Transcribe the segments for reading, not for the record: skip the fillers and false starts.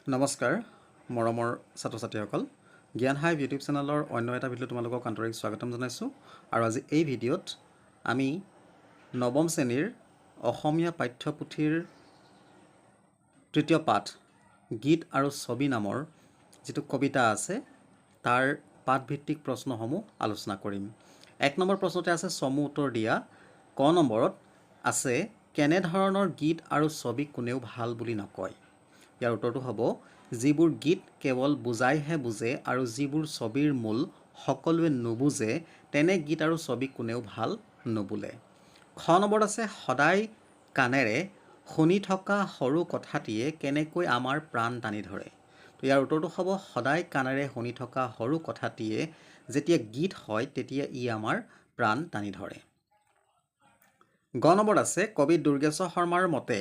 নমস্কাৰ মৰমৰ ছাত্ৰ ছাত্ৰীসকল জ্ঞান হাইভ ইউটিউব চেনেলৰ অন্য এটা ভিডিঅ' তোমালোকক আন্তৰিক স্বাগতম জনাইছোঁ আৰু আজি এই ভিডিঅ'ত আমি নৱম শ্ৰেণীৰ অসমীয়া পাঠ্যপুথিৰ তৃতীয় পাঠ গীত আৰু ছবি নামৰ যিটো কবিতা আছে তাৰ পাঠভিত্তিক প্ৰশ্নসমূহ আলোচনা কৰিম। ১ নম্বৰ প্ৰশ্নতে আছে চমু উত্তৰ দিয়া। ক নম্বৰত আছে কেনেধৰণৰ গীত আৰু ছবি কোনেও ভাল বুলি নকয়। ইয়াৰ উত্তৰটো হ'ব যিবোৰ গীত কেৱল বুজাইহে বুজে আৰু যিবোৰ ছবিৰ মূল সকলোৱে নুবুজে তেনে গীত আৰু ছবি কোনেও ভাল নুবুলে। খ নম্বৰত আছে সদায় কাণেৰে শুনি থকা সৰু কথাটিয়ে কেনেকৈ আমাৰ প্ৰাণ টানি ধৰে। তো ইয়াৰ উত্তৰটো হ'ব সদায় কাণেৰে শুনি থকা সৰু কথাটিয়ে যেতিয়া গীত হয় তেতিয়া ই আমাৰ প্ৰাণ টানি ধৰে। গ নম্বৰত আছে কবি দুৰ্গেশ্বৰ শৰ্মাৰ মতে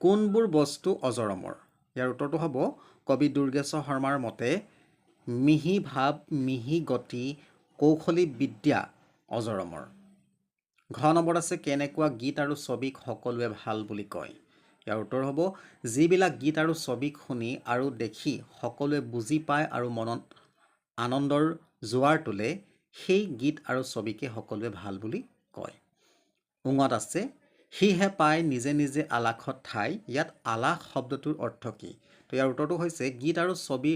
কোনবোৰ বস্তু অজৰ-অমৰ। ইয়াৰ উত্তৰটো হ'ব কবি দুৰ্গেশ্বৰ শৰ্মাৰ মতে মিহি ভাৱ, মিহি গতি, কৌশলী বিদ্যা অজৰ-অমৰ। ঘ নম্বৰত আছে কেনেকুৱা গীত আৰু ছবিক সকলোৱে ভাল বুলি কয়। ইয়াৰ উত্তৰ হ'ব যিবিলাক গীত আৰু ছবিক শুনি আৰু দেখি সকলোৱে বুজি পায় আৰু মনত আনন্দৰ জোৱাৰ তোলে সেই গীত আৰু ছবিকে সকলোৱে ভাল বুলি কয়। উঙত আছে সিহে পায় নিজে নিজে আলাসত ঠাই। ইয়াত আলাস শব্দটোৰ অৰ্থ কি? তো ইয়াৰ উত্তৰটো হৈছে গীত আৰু ছবি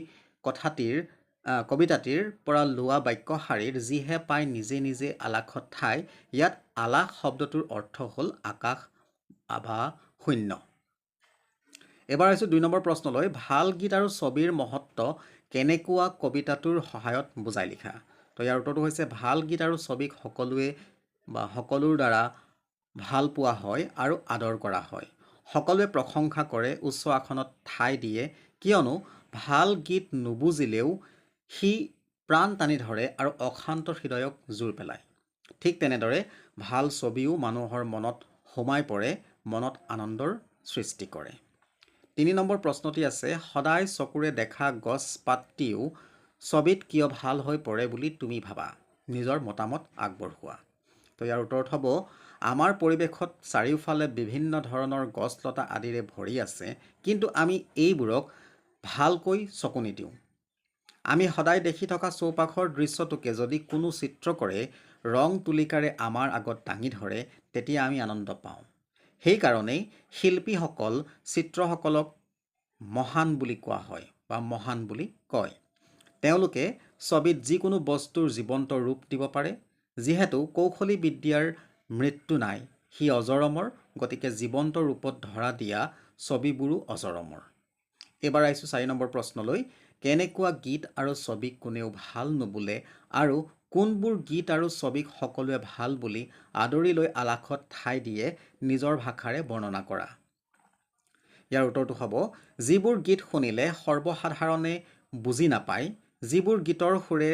কবিতাটিৰ পৰা লোৱা বাক্যশাৰীৰ যিহে পায় নিজে নিজে আলাসত ঠাই। ইয়াত আলাস শব্দটোৰ অৰ্থ হ'ল আকাশ বা শূন্য। এবাৰ আহিছোঁ ২ নম্বৰ প্ৰশ্নলৈ। ভাল গীত আৰু ছবিৰ মহত্ব কেনেকুৱা কবিতাটোৰ সহায়ত বুজাই লিখা। তো ইয়াৰ উত্তৰটো হৈছে ভাল গীত আৰু ছবিক সকলোৱে বা সকলোৰ দ্বাৰা ভাল পোৱা হয় আৰু আদৰ কৰা হয়। সকলোৱে প্ৰশংসা কৰে, উচ্চ আসনত ঠাই দিয়ে, কিয়নো ভাল গীত নুবুজিলেও সি প্ৰাণ টানি ধৰে আৰু অশান্ত হৃদয়ক জোৰ পেলায়। ঠিক তেনেদৰে ভাল ছবিও মানুহৰ মনত সোমাই পৰে, মনত আনন্দৰ সৃষ্টি কৰে। ৩ নম্বৰ প্ৰশ্নটি আছে সদায় চকুৰে দেখা গছ পাতটিও ছবিত কিয় ভাল হৈ পৰে বুলি তুমি ভাবা। নিজৰ মতামত আগবঢ়োৱা। তো ইয়াৰ উত্তৰত হ'ব আমাৰ পৰিৱেশত চাৰিওফালে বিভিন্ন ধৰণৰ গছ লতা আদিৰে ভৰি আছে, কিন্তু আমি এইবোৰক ভালকৈ চকু নিদিওঁ। আমি সদায় দেখি থকা চৌপাশৰ দৃশ্যটোকে যদি কোনো চিত্ৰকৰে ৰং তুলিকাৰে আমাৰ আগত দাঙি ধৰে তেতিয়া আমি আনন্দ পাওঁ। সেইকাৰণেই শিল্পীসকল চিত্ৰসকলক মহান বুলি কোৱা হয় বা মহান বুলি কয়। তেওঁলোকে ছবিত যিকোনো বস্তুৰ জীৱন্ত ৰূপ দিব পাৰে। যিহেতু কৌশলী বিদ্যাৰ মৃত্যু নাই, সি অজৰ-অমৰ, গতিকে জীৱন্ত ৰূপত ধৰা দিয়া ছবিবোৰো অজৰ-অমৰ। এইবাৰ আহিছোঁ ৪ নম্বৰ প্ৰশ্নলৈ। কেনেকুৱা গীত আৰু ছবিক কোনেও ভাল নুবুলে আৰু কোনবোৰ গীত আৰু ছবিক সকলোৱে ভাল বুলি আদৰি লৈ আলাসত ঠাই দিয়ে নিজৰ ভাষাৰে বৰ্ণনা কৰা। ইয়াৰ উত্তৰটো হ'ব যিবোৰ গীত শুনিলে সৰ্বসাধাৰণে বুজি নাপায়, যিবোৰ গীতৰ সুৰে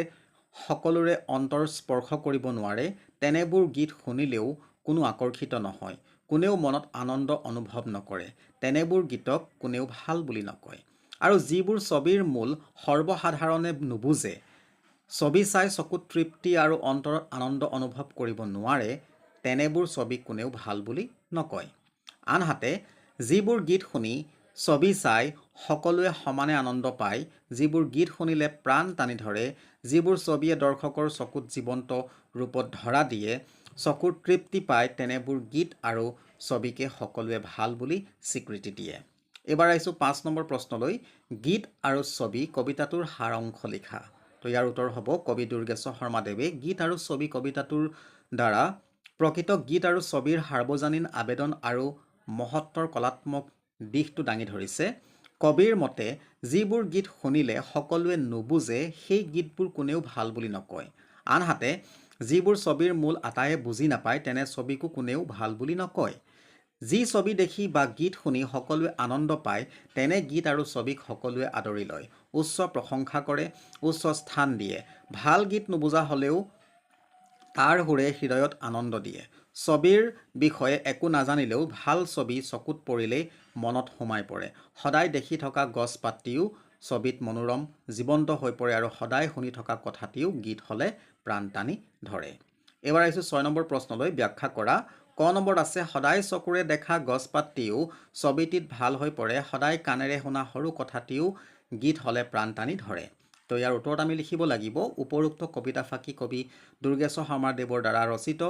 সকলোৰে অন্তৰ স্পৰ্শ কৰিব নোৱাৰে, তেনেবোৰ গীত শুনিলেও কোনো আকৰ্ষিত নহয়, কোনেও মনত আনন্দ অনুভৱ নকৰে, তেনেবোৰ গীতক কোনেও ভাল বুলি নকয়। আৰু যিবোৰ ছবিৰ মূল সৰ্বসাধাৰণে নুবুজে, ছবি চাই চকুত তৃপ্তি আৰু অন্তৰত আনন্দ অনুভৱ কৰিব নোৱাৰে, তেনেবোৰ ছবিক কোনেও ভাল বুলি নকয়। আনহাতে যিবোৰ গীত শুনি ছবি চাই সকলোৱে সমানে আনন্দ পায়, যিবোৰ গীত শুনিলে প্ৰাণ টানি ধৰে, যিবোৰ ছবিয়ে দৰ্শকৰ চকুত জীৱন্ত ৰূপত ধৰা দিয়ে, চকুৰ তৃপ্তি পায়, তেনেবোৰ গীত আৰু ছবিকে সকলোৱে ভাল বুলি স্বীকৃতি দিয়ে। এইবাৰ আহিছোঁ ৫ নম্বৰ প্ৰশ্নলৈ। গীত আৰু ছবি কবিতাটোৰ সাৰ অংশ লিখা। তো ইয়াৰ উত্তৰ হ'ব কবি দুৰ্গেশ্বৰ শৰ্মাদেৱে গীত আৰু ছবি কবিতাটোৰ দ্বাৰা প্ৰকৃত গীত আৰু ছবিৰ সাৰ্বজনীন আবেদন আৰু মহত্বৰ কলাত্মক দিশটো দাঙি ধৰিছে। কবিৰ মতে যিবোৰ গীত শুনিলে সকলোৱে নুবুজে সেই গীতবোৰ কোনেও ভাল বুলি নকয়। আনহাতে যিবোৰ ছবিৰ মূল আটায়ে বুজি নাপায় তেনে ছবিকো কোনেও ভাল বুলি নকয়। যি ছবি দেখি বা গীত শুনি সকলোৱে আনন্দ পায় তেনে গীত আৰু ছবিক সকলোৱে আদৰি লয়, উচ্চ প্ৰশংসা কৰে, উচ্চ স্থান দিয়ে। ভাল গীত নুবুজা হ'লেও তাৰ সুৰে হৃদয়ত আনন্দ দিয়ে। ছবিৰ বিষয়ে একো নাজানিলেও ভাল ছবি চকুত পৰিলেই মনত সোমাই পৰে। সদায় দেখি থকা গছ পাতটিও ছবিত মনোৰম জীৱন্ত হৈ পৰে আৰু সদায় শুনি থকা কথাটিও গীত হ'লে প্ৰাণ টানি ধৰে। এইবাৰ আহিছোঁ ৬ নম্বৰ প্ৰশ্নলৈ। ব্যাখ্যা কৰা ক নম্বৰত আছে সদায় চকুৰে দেখা গছপাতটিও ছবিটিত ভাল হৈ পৰে, সদায় কাণেৰে শুনা সৰু কথাটিও গীত হ'লে প্ৰাণ টানি ধৰে। তো ইয়াৰ উত্তৰত আমি লিখিব লাগিব উপৰোক্ত কবিতা ফাঁকি কবি দুৰ্গেশ্বৰ শৰ্মাদেৱৰ দ্বাৰা ৰচিত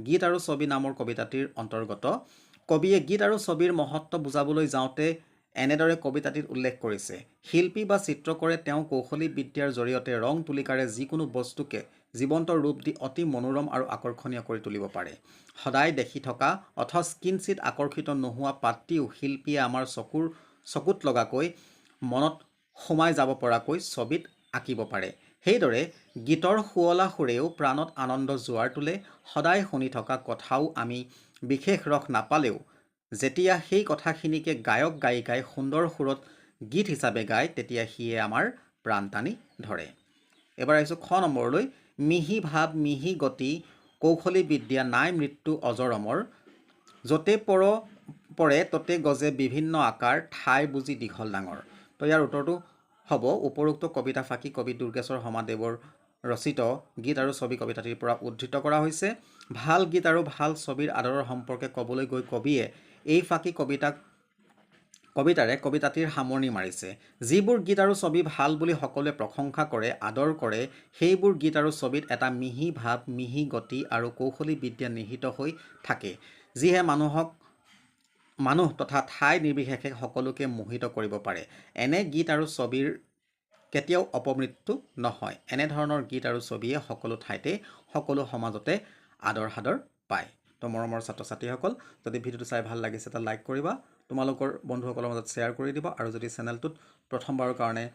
গীত আৰু ছবি নামৰ কবিতাটিৰ অন্তৰ্গত। কবিয়ে গীত আৰু ছবিৰ মহত্ব বুজাবলৈ যাওঁতে এনেদৰে কবিতাটিত উল্লেখ কৰিছে, শিল্পী বা চিত্ৰকৰে তেওঁ কৌশলী বিদ্যাৰ জৰিয়তে ৰং তুলিকাৰে যিকোনো বস্তুকে জীৱন্ত ৰূপ দি অতি মনোৰম আৰু আকৰ্ষণীয় কৰি তুলিব পাৰে। সদায় দেখি থকা অথচ কিঞ্চিত আকৰ্ষিত নোহোৱা পাতটিও শিল্পীয়ে আমাৰ চকুত লগাকৈ মনত সোমাই যাব পৰাকৈ ছবিত আঁকিব পাৰে। সেইদৰে গীতৰ শুৱলা সুৰেও প্ৰাণত আনন্দ জোৱাৰ তোলে। সদায় শুনি থকা কথাও আমি বিশেষ ৰস নাপালেও যেতিয়া সেই কথাখিনিকে গায়ক গায়িকাই সুন্দৰ সুৰত গীত হিচাপে গায় তেতিয়া সিয়ে আমাৰ প্ৰাণ টানি ধৰে। এবাৰ আহিছোঁ খ নম্বৰলৈ, মিহি ভাৱ মিহি গতি কৌশলী বিদ্যা নাই মৃত্যু অজৰমৰ, য'তে পৰে ততে গজে বিভিন্ন আকাৰ ঠাই বুজি দীঘল ডাঙৰ। তো ইয়াৰ উত্তৰটো হ'ব উপৰোক্ত কবিতা ফাঁকি কবি দুৰ্গেশ্বৰ শৰ্মাদেৱৰ ৰচিত গীত আৰু ছবি কবিতাটিৰ পৰা উদ্ধৃত কৰা হৈছে। ভাল গীত আৰু ভাল ছবিৰ আদৰৰ সম্পৰ্কে ক'বলৈ গৈ কবিয়ে এই ফাঁকি কবিতাৰে কবিতাটিৰ সামৰণি মাৰিছে। যিবোৰ গীত আৰু ছবি ভাল বুলি সকলোৱে প্ৰশংসা কৰে আদৰ কৰে সেইবোৰ গীত আৰু ছবিত এটা মিহি ভাৱ মিহি গতি আৰু কৌশলী বিদ্যা নিহিত হৈ থাকে, যিহে মানুহ তথা ঠাই নিৰ্বিশেষে সকলোকে মোহিত কৰিব পাৰে। এনে গীত আৰু ছবিৰ কেতিয়াও অপমৃত্যু নহয়। এনেধৰণৰ গীত আৰু ছবিয়ে সকলো ঠাইতে সকলো সমাজতে আদৰ সাদৰ পায়। তো মৰমৰ ছাত্ৰ ছাত্ৰীসকল, যদি ভিডিঅ'টো চাই ভাল লাগিছে এটা লাইক কৰিবা, তোমালোকৰ বন্ধুসকলৰ মাজত শ্বেয়াৰ কৰি দিবা, আৰু যদি চেনেলটোত প্ৰথমবাৰৰ কাৰণে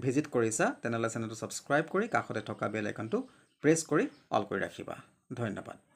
ভিজিট কৰিছা তেনেহ'লে চেনেলটো ছাবস্ক্ৰাইব কৰি কাষতে থকা বেল আইকনটো প্ৰেছ কৰি অল কৰি ৰাখিবা। ধন্যবাদ।